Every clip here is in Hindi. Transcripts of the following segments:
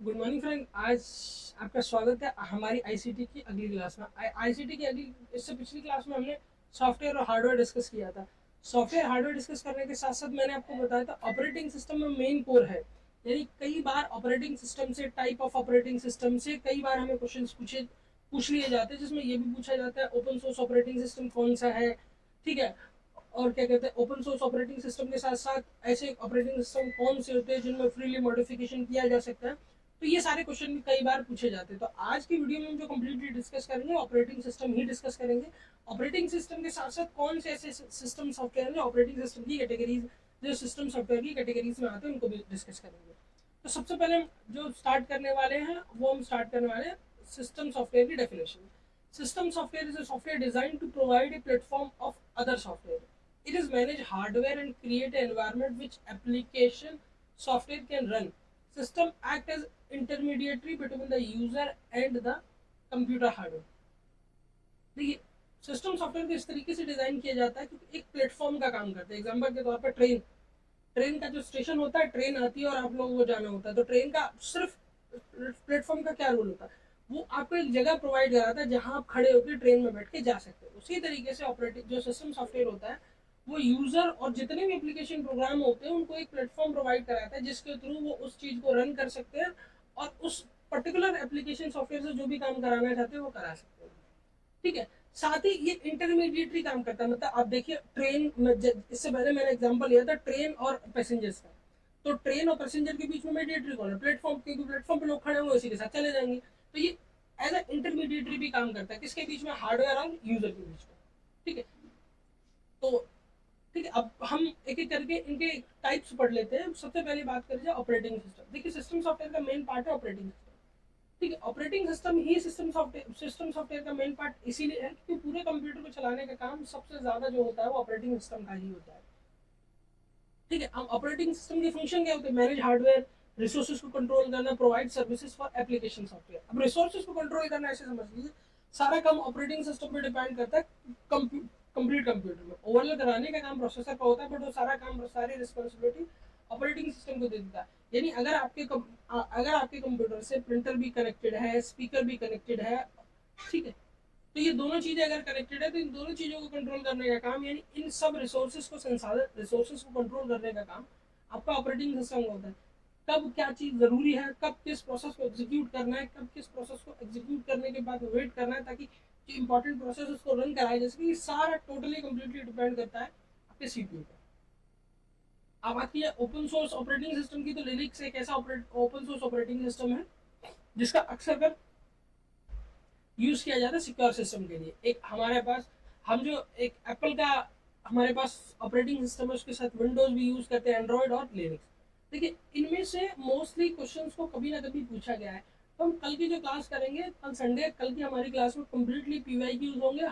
Good morning friend. आज आपका स्वागत है हमारी आईसीटी की अगली क्लास में। आईसीटी की अगली इससे पिछली क्लास में हमने सॉफ्टवेयर और हार्डवेयर डिस्कस किया था। सॉफ्टवेयर हार्डवेयर डिस्कस करने के साथ साथ मैंने आपको बताया था ऑपरेटिंग सिस्टम में मेन कोर है। यानी कई बार ऑपरेटिंग सिस्टम से, टाइप ऑफ ऑपरेटिंग सिस्टम से कई बार हमें क्वेश्चन पूछ लिए जाते हैं, जिसमें ये भी पूछा जाता है ओपन सोर्स ऑपरेटिंग सिस्टम कौन सा है। ठीक है। और क्या कहते हैं, ओपन सोर्स ऑपरेटिंग सिस्टम के साथ साथ ऐसे ऑपरेटिंग सिस्टम कौन से होते हैं जिनमें फ्रीली मॉडिफिकेशन किया जा सकता है। तो ये सारे क्वेश्चन भी कई बार पूछे जाते हैं। तो आज की वीडियो में हम जो कम्प्लीटली डिस्कस करेंगे ऑपरेटिंग सिस्टम ही डिस्कस करेंगे। ऑपरेटिंग सिस्टम के साथ साथ कौन से ऐसे सिस्टम सॉफ्टवेयर जो ऑपरेटिंग सिस्टम की कैटेगरीज, जो सिस्टम सॉफ्टवेयर की कैटेगरीज में आते हैं, उनको भी डिस्कस करेंगे। तो सबसे पहले हम जो स्टार्ट करने वाले हैं वो हम स्टार्ट करने वाले हैं सिस्टम सॉफ्टवेयर की definition. System software is a software design to provide a platform of other software. It is manage hardware and create an environment which application software can run. System act as intermediary between the user and the computer hardware. देखिए, सिस्टम सॉफ्टवेयर को इस तरीके से डिजाइन किया जाता है क्योंकि एक प्लेटफॉर्म का काम करता है। एग्जांपल के तौर पर ट्रेन, ट्रेन का जो स्टेशन होता है, ट्रेन आती है और आप लोगों को जाना होता है, तो ट्रेन का सिर्फ प्लेटफॉर्म का क्या रोल होता है, वो आपको एक जगह प्रोवाइड कराता है जहां आप खड़े होकर ट्रेन में बैठ के जा सकते हो। उसी तरीके से ऑपरेटिंग जो सिस्टम सॉफ्टवेयर होता है वो यूजर और जितने भी एप्लीकेशन प्रोग्राम होते हैं उनको एक प्लेटफॉर्म प्रोवाइड कराता है जिसके थ्रू वो उस चीज को रन कर सकते हैं और उस पर्टिकुलर एप्लीकेशन सॉफ्टवेयर से जो भी काम कराना चाहते हैं वो करा सकते हैं। ठीक है। साथ ही ये इंटरमीडिएटरी काम करता है। मतलब आप देखिए ट्रेन में, इससे पहले मैंने एग्जांपल लिया था ट्रेन और पैसेंजर्स का। तो ट्रेन और पैसेंजर के बीच में मीडिएटरी कौन है? प्लेटफॉर्म, क्योंकि प्लेटफॉर्म पे लोग खड़े हुए उसी के साथ चले जाएंगे। तो ये एज ए इंटरमीडिएटरी भी काम करता है, किसके बीच में? हार्डवेयर और यूजर के बीच में। ठीक है। तो ठीक है, अब हम एक एक करके इनके टाइप्स पढ़ लेते हैं। सबसे पहले बात करें जाए ऑपरेटिंग सिस्टम। देखिए, सिस्टम सॉफ्टवेयर का मेन पार्ट है ऑपरेटिंग सिस्टम। ठीक है। ऑपरेटिंग सिस्टम ही सिस्टम सॉफ्टवेयर का मेन पार्ट इसीलिए है क्योंकि पूरे कंप्यूटर को चलाने का काम सबसे ज्यादा जो होता है वो ऑपरेटिंग सिस्टम का ही होता है। ठीक है। अब ऑपरेटिंग सिस्टम के फंक्शन क्या होते हैं? मैनेज हार्डवेयर, रिसोर्सेज को कंट्रोल करना, provide services for application software. अब रिसोर्सेज को कंट्रोल करना ऐसे समझ लीजिए, सारा काम ऑपरेटिंग सिस्टम पे डिपेंड करता है। कंप्लीट कंप्यूटर में ओवरले कराने का काम प्रोसेसर का होता है, बट वो सारा काम, सारी रिस्पॉन्सिबिलिटी ऑपरेटिंग सिस्टम को दे देता है। यानी अगर आपके कंप्यूटर से प्रिंटर भी कनेक्टेड है, स्पीकर भी कनेक्टेड है, ठीक है, तो ये दोनों चीजें अगर कनेक्टेड है तो इन दोनों चीजों को कंट्रोल करने का काम, यानी इन सब रिसोर्सेज को कंट्रोल करने का काम आपका ऑपरेटिंग सिस्टम का होता है। कब क्या चीज जरूरी है, कब किस प्रोसेस को एग्जीक्यूट करना है, कब किस प्रोसेस को एग्जीक्यूट करने के बाद वेट करना है ताकि जो इंपॉर्टेंट प्रोसेस उसको रन कराए, जैसे कि सारा टोटली कंप्लीटली डिपेंड करता है आपके सीपीयू पर। अब आती है ओपन सोर्स ऑपरेटिंग सिस्टम की। तो लिनक्स एक ऐसा ओपन सोर्स ऑपरेटिंग सिस्टम है जिसका अक्सर कर यूज किया जाता है सिक्योर सिस्टम के लिए। एक हमारे पास, हम जो एक एप्पल का हमारे पास ऑपरेटिंग सिस्टम है, उसके साथ विंडोज भी यूज करते हैं, एंड्रॉइड और लिनक्स। देखिए, इनमें से मोस्टली क्वेश्चंस को कभी ना कभी पूछा गया है। तो हम कल की जो क्लास करेंगे, कल संडे, कल की हमारी क्लास में कम्प्लीटली पीवाईक्यूज होंगे।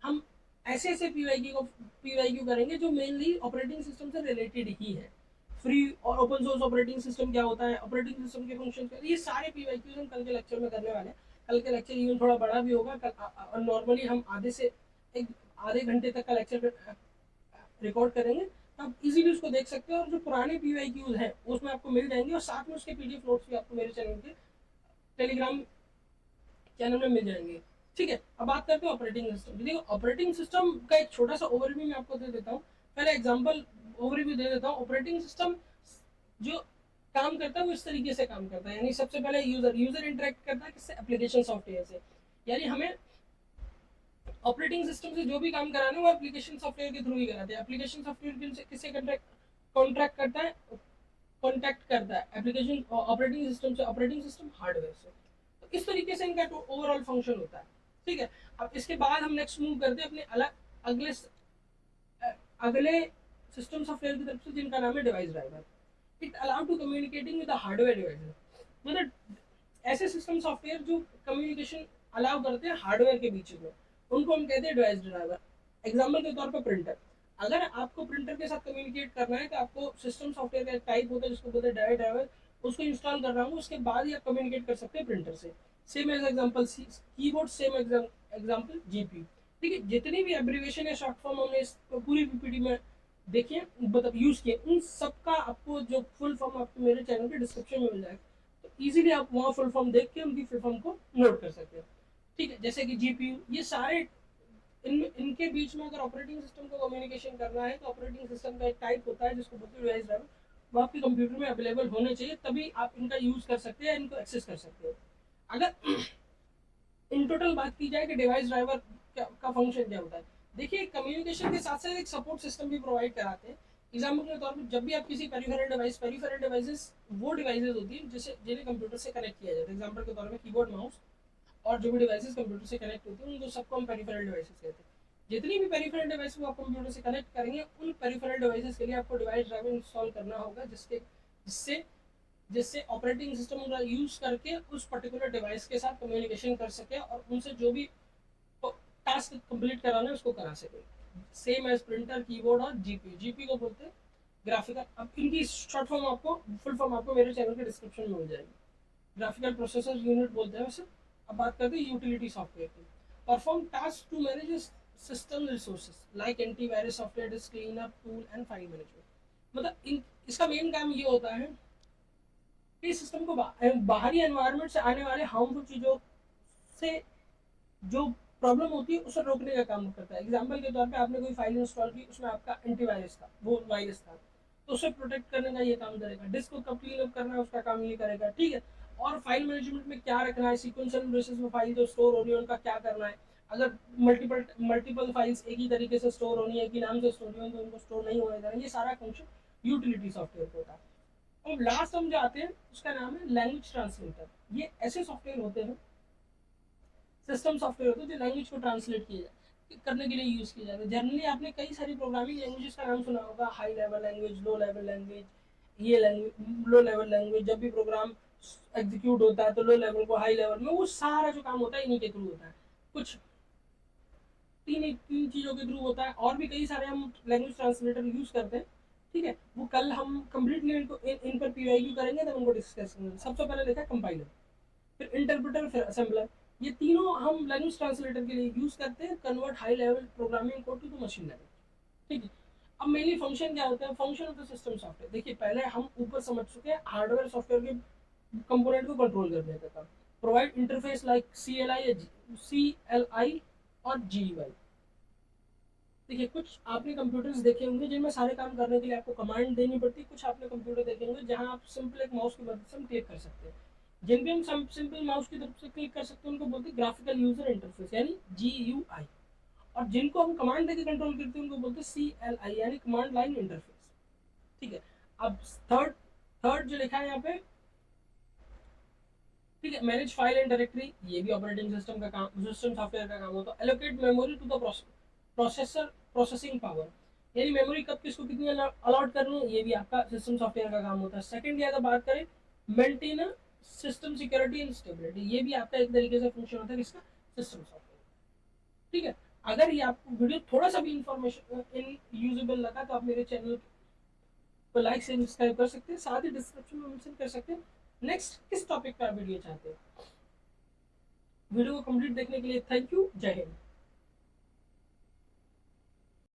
हम ऐसे ऐसे पीवाईक्यू करेंगे जो मेनली ऑपरेटिंग सिस्टम से रिलेटेड ही है। फ्री और ओपन सोर्स ऑपरेटिंग सिस्टम क्या होता है, ऑपरेटिंग सिस्टम के फंक्शन क्या, ये सारे पीवाईक्यूज हम कल के लेक्चर में करने वाले हैं। कल के लेक्चर इवन थोड़ा बड़ा भी होगा। कल नॉर्मली हम आधे घंटे तक का लेक्चर रिकॉर्ड करेंगे, तो आप इजीली उसको देख सकते हैं और जो पुराने पीवाईक्यूज हैं उसमें आपको मिल जाएंगे और साथ में उसके पीडीएफ नोट्स भी आपको मेरे चैनल के टेलीग्राम चैनल में मिल जाएंगे। ठीक है। अब बात करते हैं ऑपरेटिंग सिस्टम। देखिए, ऑपरेटिंग सिस्टम का एक छोटा सा ओवरव्यू मैं आपको दे देता हूँ। पहले एग्जांपल ओवरव्यू दे देता हूँ। ऑपरेटिंग सिस्टम जो काम करता है वो इस तरीके से काम करता है, यानी सबसे पहले यूजर इंटरेक्ट करता है किससे? एप्लीकेशन सॉफ्टवेयर से। यानी हमें ऑपरेटिंग सिस्टम से जो भी काम कराना है वो एप्लीकेशन सॉफ्टवेयर के थ्रू ही कराते हैं। एप्लीकेशन सॉफ्टवेयर किससे कॉन्ट्रैक्ट करता है, कॉन्टैक्ट करता है एप्लीकेशन ऑपरेटिंग सिस्टम से, ऑपरेटिंग सिस्टम हार्डवेयर से। तो इस तरीके से इनका ओवरऑल फंक्शन होता है। ठीक है। अब इसके बाद हम नेक्स्ट मूव करते हैं अपने अगले अगले सिस्टम सॉफ्टवेयर की तरफ से, जिनका नाम है device driver. It allow to communicating with hardware device. मतलब ऐसे सिस्टम सॉफ्टवेयर जो कम्युनिकेशन अलाउ करते हैं हार्डवेयर के बीच में, उनको हम कहते हैं डिवाइस ड्राइवर। एग्जाम्पल के तौर पर प्रिंटर। अगर आपको प्रिंटर के साथ कम्युनिकेट करना है तो आपको सिस्टम सॉफ्टवेयर का एक टाइप होता है जिसको बोलते हैं डिवाइस ड्राइवर, उसको इंस्टॉल करना होगा, उसके बाद ही आप कम्युनिकेट कर सकते हैं प्रिंटर से। Same as example keyboard, same example GPU. ठीक है। जितनी भी एब्रीवेशन या शॉर्ट फॉर्म हमने इस पूरी पीपीटी में देखिए, मतलब यूज किए, उन सबका आपको जो फुल फॉर्म आपको मेरे चैनल के डिस्क्रिप्शन में मिल जाएगा। तो इजीली आप वहाँ फुल फॉर्म देख के उनकी फुल फॉर्म को नोट कर सकते हैं। ठीक है, जैसे कि जीपीयू, ये सारे इनके बीच में अगर ऑपरेटिंग सिस्टम को कम्युनिकेशन करना है तो ऑपरेटिंग सिस्टम का एक टाइप होता है जिसको बोलते हैं डिवाइस ड्राइवर, वो आपके कंप्यूटर में अवेलेबल होने चाहिए, तभी आप इनका यूज कर सकते हैं, इनको एक्सेस कर सकते हैं। अगर इन टोटल बात की जाए कि डिवाइस ड्राइवर का फंक्शन क्या होता है, देखिए कम्युनिकेशन के साथ साथ एक सपोर्ट सिस्टम भी प्रोवाइड कराते हैं। एग्जाम्पल के तौर पर जब भी आप किसी पेरिफेरल डिवाइसेस वो डिवाइसेस होती है जिसे जिन्हें कंप्यूटर से कनेक्ट किया जाता है। एग्जाम्पल के तौर पर कीबोर्ड, माउस और जो भी डिवाइसेस कंप्यूटर से कनेक्ट होती हैं उनको सबको हम पेरिफेरल डिवाइसेस कहते हैं। जितनी भी पेरिफेरल डिवाइस को आप कंप्यूटर से कनेक्ट करेंगे उन पेरिफेरल डिवाइसेस के लिए आपको डिवाइस ड्राइवर इंस्टॉल करना होगा, जिससे जिससे ऑपरेटिंग सिस्टम का यूज करके उस पर्टिकुलर डिवाइस के साथ कम्युनिकेशन कर सके और उनसे जो भी टास्क कंप्लीट कराना है उसको करा सके। सेम एज प्रिंटर, कीबोर्ड और जीपीयू। जीपीयू को बोलते हैं ग्राफिकल, अब इनकी शॉर्ट फॉर्म आपको, फुल फॉर्म आपको मेरे चैनल के डिस्क्रिप्शन में मिल जाएगी। ग्राफिकल प्रोसेसर यूनिट बोलते हैं वैसे। अब बात करते हैं यूटिलिटी सॉफ्टवेयर की। Perform task to manage system resources like antivirus software, disk cleanup tool and file management. मतलब इसका मेन काम ये होता है कि सिस्टम को बाहरी एनवायरनमेंट से आने वाले हार्मफुल चीज़ों से जो प्रॉब्लम होती है उसे रोकने का काम करता है। एग्जाम्पल के तौर पे आपने कोई फाइल इंस्टॉल की, उसमें आपका एंटीवायरस था, वो वायरस था, तो उसे प्रोटेक्ट करने का ये काम करेगा। डिस्क को कब क्लीन अप करना है उसका काम ये करेगा। ठीक है, और फाइल मैनेजमेंट में क्या रखना है, सीक्वेंशियल बेसिस में फाइल जो स्टोर हो रही है उनका क्या करना है। अगर मल्टीपल फाइल्स एक ही तरीके से स्टोर होनी है, एक ही नाम से स्टोर होनी है, तो उनको स्टोर नहीं होने देना, ये सारा फंक्शन यूटिलिटी सॉफ्टवेयर होता है। अब लास्ट हम जाते हैं, उसका नाम है लैंग्वेज ट्रांसलेटर। ये ऐसे सॉफ्टवेयर होते हैं, सिस्टम सॉफ्टवेयर होते हैं जो लैंग्वेज को ट्रांसलेट किए करने के लिए यूज किए जाते हैं। जनरली आपने कई सारी प्रोग्रामिंग लैंग्वेजेस का नाम सुना होगा, high level language, low level language, ये लैंग्वेज लो लेवल लैंग्वेज। जब भी प्रोग्राम एग्जीक्यूट होता है तो लो लेवल को हाई लेवल में, वो सारा जो काम होता है इन्हीं के थ्रू होता है। कुछ तीन चीज़ों के थ्रू होता है, और भी कई सारे हम लैंग्वेज ट्रांसलेटर यूज करते हैं। ठीक है, वो कल हम कंप्लीटली इन पर पीवाईक्यू करेंगे, तब उनको डिस्कस करेंगे। सबसे पहले देखा कंपाइलर, फिर इंटरप्रेटर, फिर असेंबलर। ये तीनों हम लैंग्वेज ट्रांसलेटर के लिए यूज करते हैं, convert high level programming code to machine language. ठीक है, अब मेनली फंक्शन क्या होता है, function of the system software. देखिए पहले हम ऊपर समझ चुके हैं हार्डवेयर सॉफ्टवेयर के कंपोनेंट को कंट्रोल करने का काम। प्रोवाइड इंटरफेस लाइक CLI और GUI। देखिए कुछ आपने कंप्यूटर्स देखे होंगे जिनमें सारे काम करने के लिए आपको कमांड देनी पड़ती है, कुछ आपने कंप्यूटर देखे होंगे जहां आप सिंपल एक माउस की मदद से हम क्लिक कर सकते हैं। जिन भी हम सिंपल माउस की तरफ से क्लिक कर सकते हैं उनको बोलते हैं ग्राफिकल यूजर इंटरफेस यानी GUI। और जिनको हम कमांड देकर कंट्रोल करते हैं उनको बोलते हैं CLI यानी कमांड लाइन इंटरफेस। ठीक है, अब थर्ड थर्ड जो लिखा है यहाँ पे, ठीक है, मैनेज फाइल एंड डायरेक्टरी, ये भी ऑपरेटिंग सिस्टम का काम, सिस्टम सॉफ्टवेयर का काम होता है। Allocate memory to the processor processing power, यानी मेमोरी कब किसको कितनी अलॉट करनी है, ये भी आपका सिस्टम सॉफ्टवेयर का काम होता है। सेकंड, अगर बात करें maintain system security and stability, ये भी आपका एक तरीके से फंक्शन होता है किसका, सिस्टम सॉफ्टवेयर। ठीक है, अगर ये आपको वीडियो थोड़ा सा भी इंफॉर्मेशन इन यूजेबल लगा तो आप मेरे चैनल को लाइक से सब्सक्राइब कर सकते हैं, साथ ही डिस्क्रिप्शन में मेंशन कर सकते हैं नेक्स्ट किस टॉपिक पर वीडियो चाहते हैं। वीडियो को कंप्लीट देखने के लिए थैंक यू, जय हिंद।